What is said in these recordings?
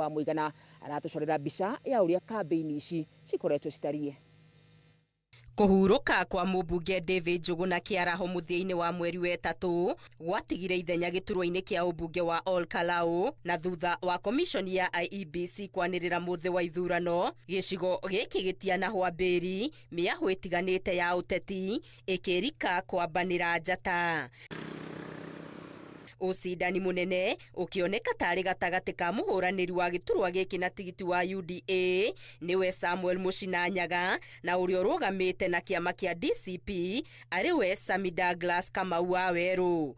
wa Muigana aratucorera mbica ya uria kambeini ici cikoretwo citarie. Kuhuruka kwa mũmbunge David Njuguna kĩaraho mũthia-inĩ wa mweri wa ĩtatũ gwatigire ithenya gĩturwa-inĩ kĩa ũmbunge wa Ol Kalou na thutha wa komishoni ya IEBC kwanĩrĩra mũthĩ wa ithurano, gĩcigo gĩkĩ gĩtianahwa mbĩri mĩahũ ĩtiganĩte ya ũteti ĩkĩrika kwambanĩra njata. Ucindani munene ukioneka tari gatagati ka muhuraniri wa giturwa giki na tigiti wa UDA niwe Samuel Mushinanyaga na urio rugamite na kiama kia DCP ariwe Sami Douglas Kamau wa Weru.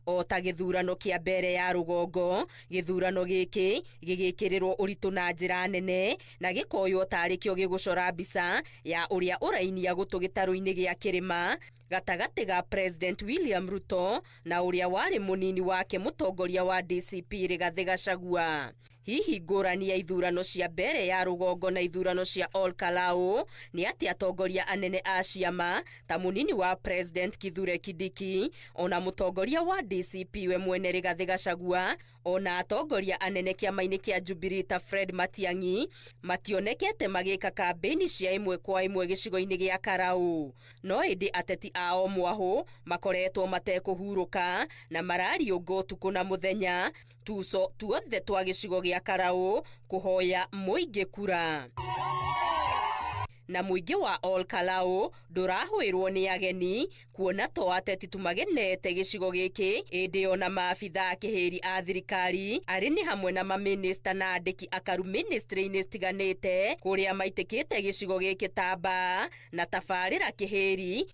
O ta githurano kia mbere ya rugongo, githurano giki gigikirirwo uritu na njira nene na gikoywo tari kio gigucora mbica ya uria urainia gutu gitaru-ini gia kirima gatagati ga President William Ruto na uria wari munini wake mutongoria wa DCP Rigathi Gachagua. Hihi ngũrani ya ithurano cia mbere ya rugongo na ithurano cia Ol Kalou ni ati atongoria anene a ciama ta munini wa President Kithure Kindiki ona mutongoria wa DCP we mwene Rigathi Gachagua ona atongoria anene kiama-ini kia Jubilee ta Fred Matiang'i mationekete magika kambeini cia imwe kwa imwe gicigo-ini gia Karau. No indi ateti ao mwahu makoretwo matekuhuruka na marari utuku na muthenya tuso tuothe twa gicigo gia Karau kuhoya muingi kura. Na muingi wa Ol Kalou ndurahwirwo ni ageni kuona to ateti tumagenete gicigo giki indi ona maabitha kihiri a thirikari ari ni hamwe na maminista na andiki akaru ministry-ini stiganite kuria maitikite gicigo giki tamba na tabarira kihiri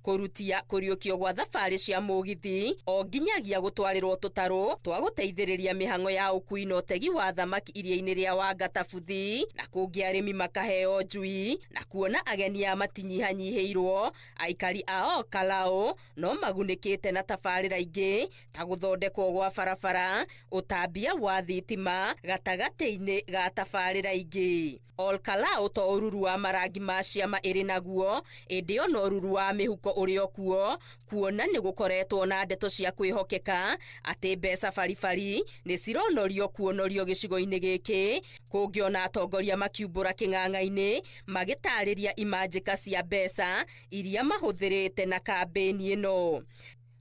kurutia kuriukio gwa thabari cia mugithi o nginyagia gutwarirwo tutaru twa guteithiriria mihango ya ukui na utegi wa thamaki iria-ini ria Wangatabuthi na kungi arimi makaheo njui na kuona ageni a matinyihanyiheirwo. Aikari a Ol Kalou no magunikite na tabarira ingi ta guthondekwo gwa barabara, utambia wa thitima gatagati-ini ga tabarira ingi. Ol Kalou to ururu wa marangi ma ciama iri naguo indi ona ururu wa mihuko urio kuo kuona ni gukoretwo na ndeto cia kwihokeka ati mbeca baribari ni cironorio kuonorio gicigo-ini giki kungiona atongoria makiumbura king'ang'a-ini magitariria imanjika cia mbeca iria mahuthirite na kambeini ino.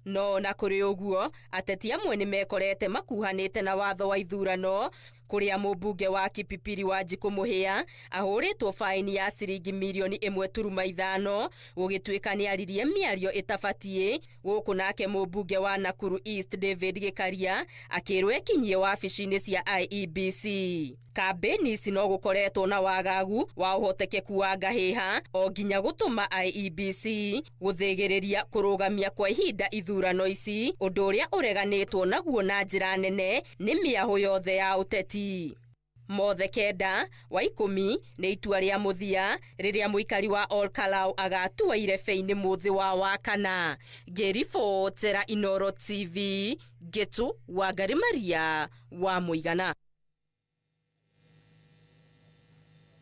No na kuri uguo ateti amwe ni mekorete makuhanite na watho wa ithurano kuria mũmbunge wa Kipipiri Wanjiku Muhia ahuritwo faini ya ciringi mirioni 1.5 gugituika ni aririe miario itabatie guku nake mũmbunge wa Nakuru East David Gikaria akirwo ekinyie wabici-ini cia IEBC. Kambeini ici no gukoretwo na wagagu wa uhotekeku wa ngahiha o nginya gutuma IEBC guthigiriria kurugamia kwa ihinda ithurano ici, undu uria ureganitwo naguo na njira nene ni miahu yothe ya uteti. Mothe kenda wa 10 ni itua ria muthia riria muikari wa Ol Kalou agatua irebe-ini muthi wa wakana. Ngiribotera Inooro TV, Getu Wangari Maria wa Muigana.